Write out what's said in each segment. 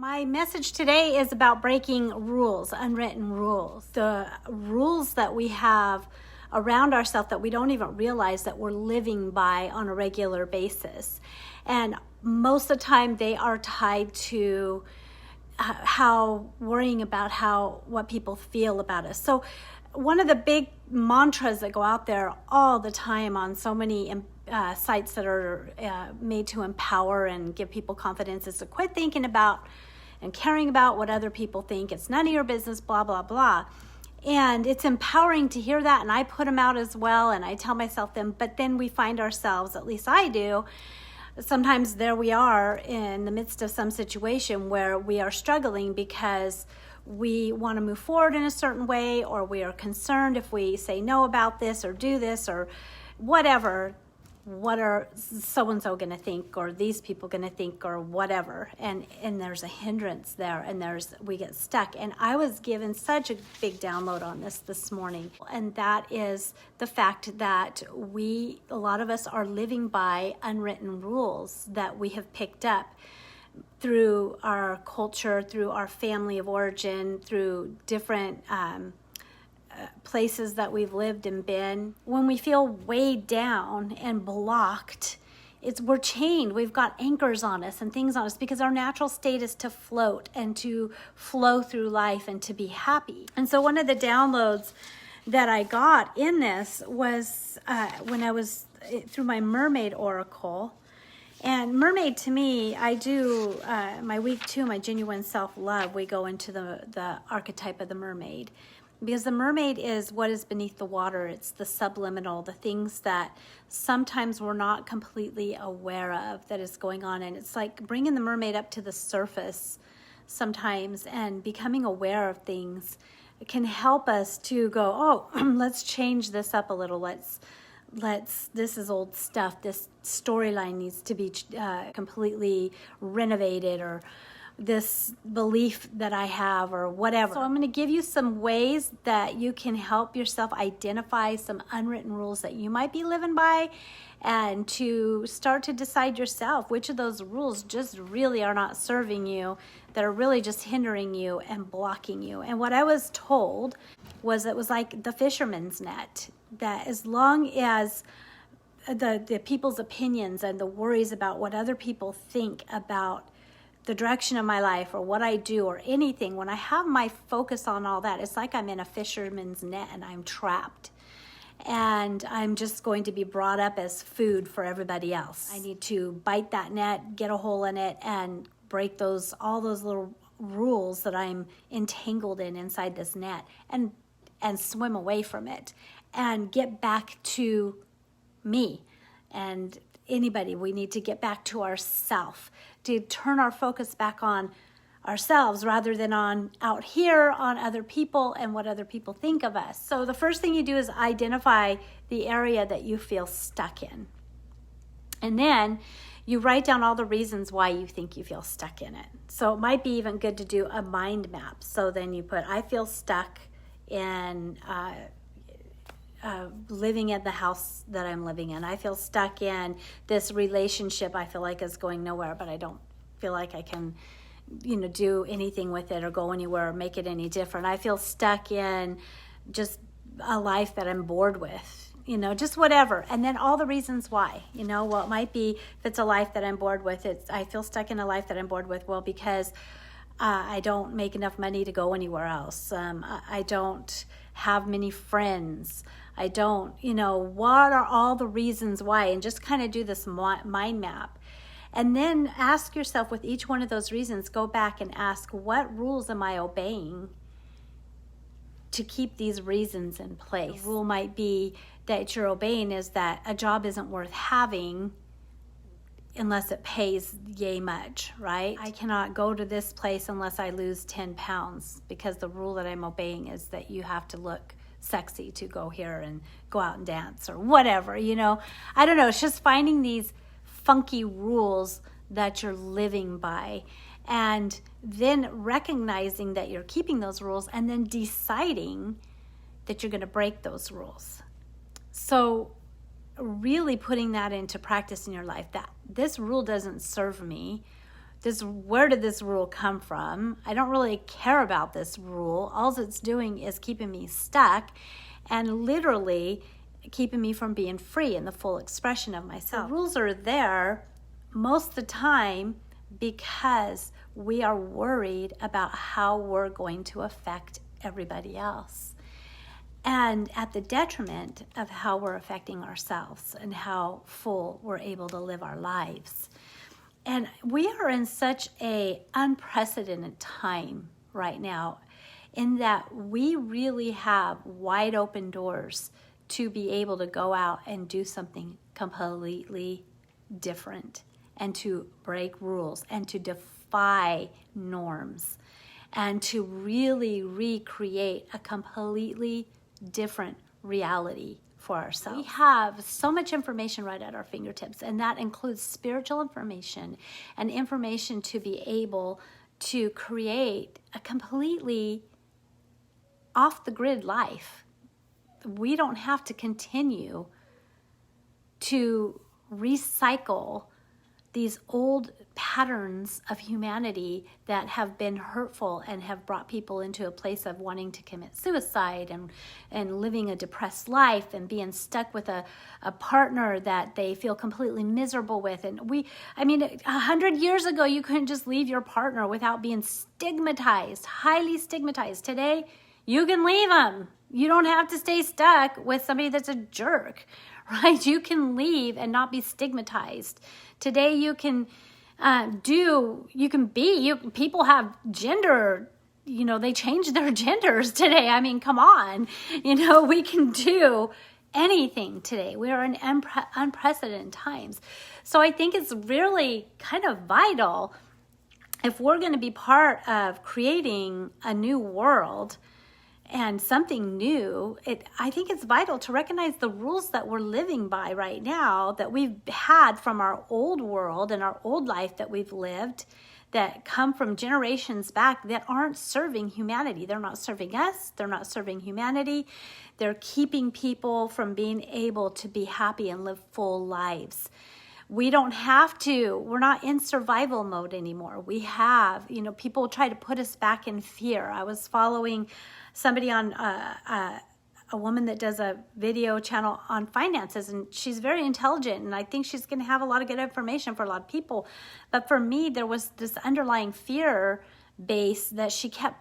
My message today is about breaking rules, unwritten rules. The rules that we have around ourselves that we don't even realize that we're living by on a regular basis. And most of the time they are tied to worrying about what people feel about us. So one of the big mantras that go out there all the time on so many sites that are made to empower and give people confidence is to quit thinking about and caring about what other people think. It's none of your business, blah, blah, blah. And it's empowering to hear that, and I put them out as well, and I tell myself them, but then we find ourselves, at least I do, sometimes there we are in the midst of some situation where we are struggling because we want to move forward in a certain way, or we are concerned if we say no about this or do this or whatever. What are so-and-so going to think, or these people going to think, or whatever, and there's a hindrance there, and we get stuck. And I was given such a big download on this morning, and that is the fact that a lot of us are living by unwritten rules that we have picked up through our culture, through our family of origin, through different places that we've lived and been. When we feel weighed down and blocked, we're chained. We've got anchors on us and things on us because our natural state is to float and to flow through life and to be happy. And so one of the downloads that I got in this was when I was through my mermaid oracle. And mermaid, to me, I do my week 2, my genuine self-love, we go into the archetype of the mermaid. Because the mermaid is what is beneath the water. It's the subliminal, the things that sometimes we're not completely aware of that is going on. And it's like bringing the mermaid up to the surface sometimes and becoming aware of things. It can help us to go, oh, let's change this up a little. This is old stuff. This storyline needs to be completely renovated, or this belief that I have, or whatever. So I'm going to give you some ways that you can help yourself identify some unwritten rules that you might be living by, and to start to decide yourself which of those rules just really are not serving you, that are really just hindering you and blocking you. And what I was told was it was like the fisherman's net, that as long as the people's opinions and the worries about what other people think about the direction of my life or what I do or anything, when I have my focus on all that, it's like I'm in a fisherman's net and I'm trapped. And I'm just going to be brought up as food for everybody else. I need to bite that net, get a hole in it, and break all those little rules that I'm entangled inside this net, and swim away from it and get back to me. And anybody, we need to get back to ourself, to turn our focus back on ourselves rather than on out here on other people and what other people think of us. So the first thing you do is identify the area that you feel stuck in. And then you write down all the reasons why you think you feel stuck in it. So it might be even good to do a mind map. So then you put, I feel stuck in living at the house that I'm living in. I feel stuck in this relationship I feel like is going nowhere, but I don't feel like I can, do anything with it or go anywhere or make it any different. I feel stuck in just a life that I'm bored with, just whatever. And then all the reasons why, it might be, if it's a life that I'm bored with, I feel stuck in a life that I'm bored with. Well, because I don't make enough money to go anywhere else. I don't have many friends. I don't, what are all the reasons why? And just kind of do this mind map. And then ask yourself with each one of those reasons, go back and ask, what rules am I obeying to keep these reasons in place? The rule might be that you're obeying is that a job isn't worth having unless it pays yay much, right? I cannot go to this place unless I lose 10 pounds because the rule that I'm obeying is that you have to look sexy to go here and go out and dance or whatever, I don't know. It's just finding these funky rules that you're living by, and then recognizing that you're keeping those rules, and then deciding that you're going to break those rules. So really putting that into practice in your life, that this rule doesn't serve me. where did this rule come from? I don't really care about this rule. All it's doing is keeping me stuck and literally keeping me from being free in the full expression of myself. The rules are there most of the time because we are worried about how we're going to affect everybody else, and at the detriment of how we're affecting ourselves and how full we're able to live our lives. And we are in such a unprecedented time right now in that we really have wide open doors to be able to go out and do something completely different and to break rules and to defy norms and to really recreate a completely different reality for ourselves. We have so much information right at our fingertips, and that includes spiritual information and information to be able to create a completely off-the-grid life. We don't have to continue to recycle these old patterns of humanity that have been hurtful and have brought people into a place of wanting to commit suicide and living a depressed life and being stuck with a partner that they feel completely miserable with. And 100 years ago, you couldn't just leave your partner without being stigmatized, highly stigmatized. Today, you can leave them. You don't have to stay stuck with somebody that's a jerk, right? You can leave and not be stigmatized. Today you can people have gender, they change their genders today. I mean, come on, we can do anything today. We are in unprecedented times. So I think it's really kind of vital if we're going to be part of creating a new world and something new. I think it's vital to recognize the rules that we're living by right now that we've had from our old world and our old life that we've lived, that come from generations back, that aren't serving humanity. They're not serving us. They're not serving humanity. They're keeping people from being able to be happy and live full lives. We don't have to. We're not in survival mode anymore. We have, people try to put us back in fear. I was following somebody on a woman that does a video channel on finances, and she's very intelligent, and I think she's going to have a lot of good information for a lot of people. But for me, there was this underlying fear base that she kept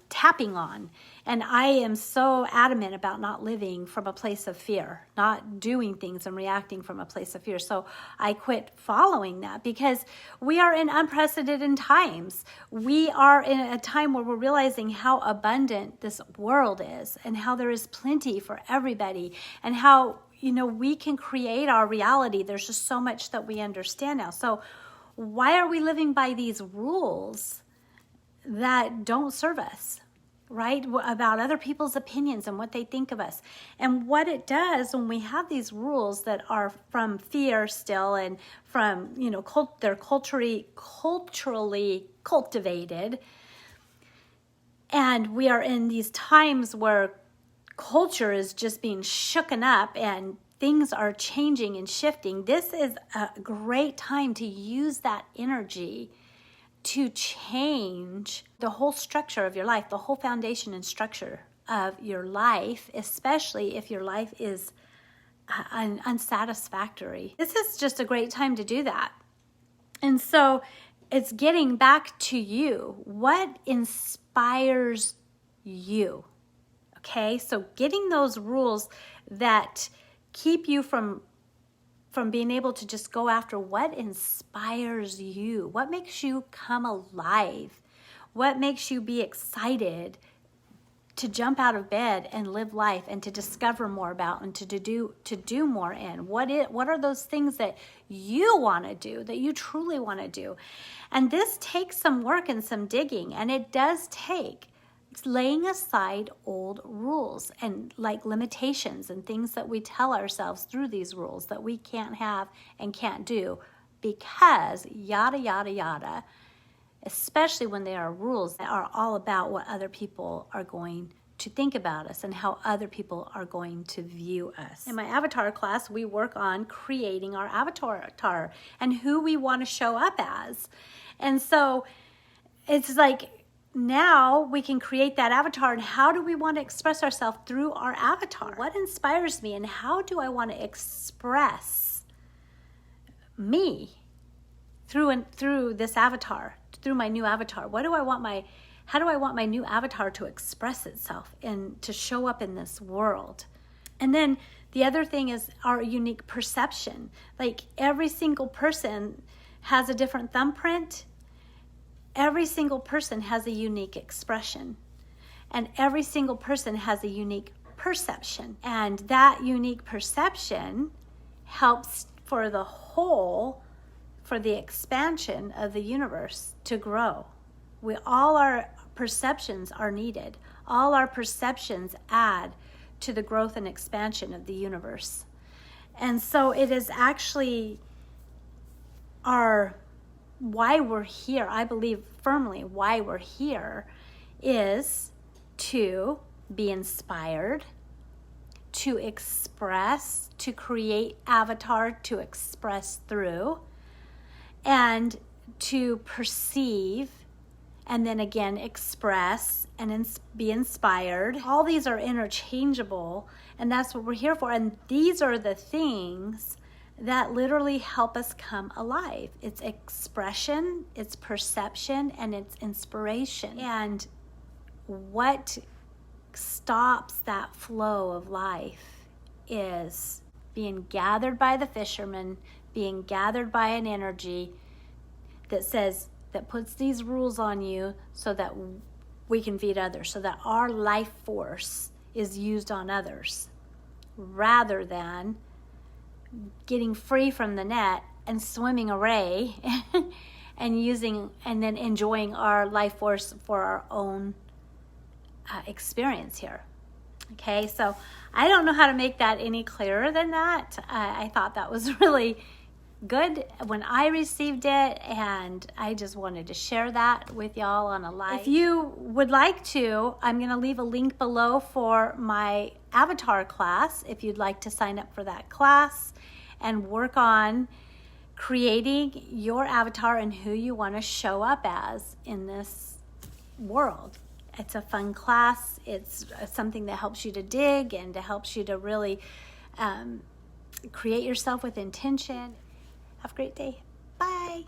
tapping on. And I am so adamant about not living from a place of fear, not doing things and reacting from a place of fear. So I quit following that because we are in unprecedented times. We are in a time where we're realizing how abundant this world is and how there is plenty for everybody and how, we can create our reality. There's just so much that we understand now. So why are we living by these rules that don't serve us, right? About other people's opinions and what they think of us. And what it does when we have these rules that are from fear still and from, they're culturally cultivated. And we are in these times where culture is just being shooken up and things are changing and shifting. This is a great time to use that energy to change the whole structure of your life, the whole foundation and structure of your life, especially if your life is unsatisfactory. This is just a great time to do that. And so it's getting back to you. What inspires you? Okay, so getting those rules that keep you from being able to just go after what inspires you, what makes you come alive, what makes you be excited to jump out of bed and live life and to discover more about and to do more in. What are those things that you want to do, that you truly want to do? And this takes some work and some digging, and it does take laying aside old rules and like limitations and things that we tell ourselves through these rules that we can't have and can't do because yada, yada, yada, especially when they are rules that are all about what other people are going to think about us and how other people are going to view us. In my avatar class, we work on creating our avatar and who we want to show up as. And so it's like now we can create that avatar, and how do we want to express ourselves through our avatar? What inspires me, and how do I want to express me through this avatar, through my new avatar? How do I want my new avatar to express itself and to show up in this world? And then the other thing is our unique perception. Like every single person has a different thumbprint. Every single person has a unique expression. And every single person has a unique perception. And that unique perception helps for the whole, for the expansion of the universe to grow. All our perceptions are needed. All our perceptions add to the growth and expansion of the universe. And so it is actually why we're here. I believe firmly why we're here is to be inspired, to express, to create avatar to express through, and to perceive, and then again express and be inspired. All these are interchangeable, and that's what we're here for. And these are the things that literally help us come alive. It's expression, it's perception, and it's inspiration. And what stops that flow of life is being gathered by the fisherman, being gathered by an energy that puts these rules on you so that we can feed others, so that our life force is used on others, rather than getting free from the net and swimming away and then enjoying our life force for our own experience here. Okay, so I don't know how to make that any clearer than that. I thought that was really good when I received it, and I just wanted to share that with y'all on a live. If you would like to, I'm going to leave a link below for my avatar class if you'd like to sign up for that class and work on creating your avatar and who you want to show up as in this world. It's a fun class. It's something that helps you to dig and to helps you to really create yourself with intention. Have a great day. Bye.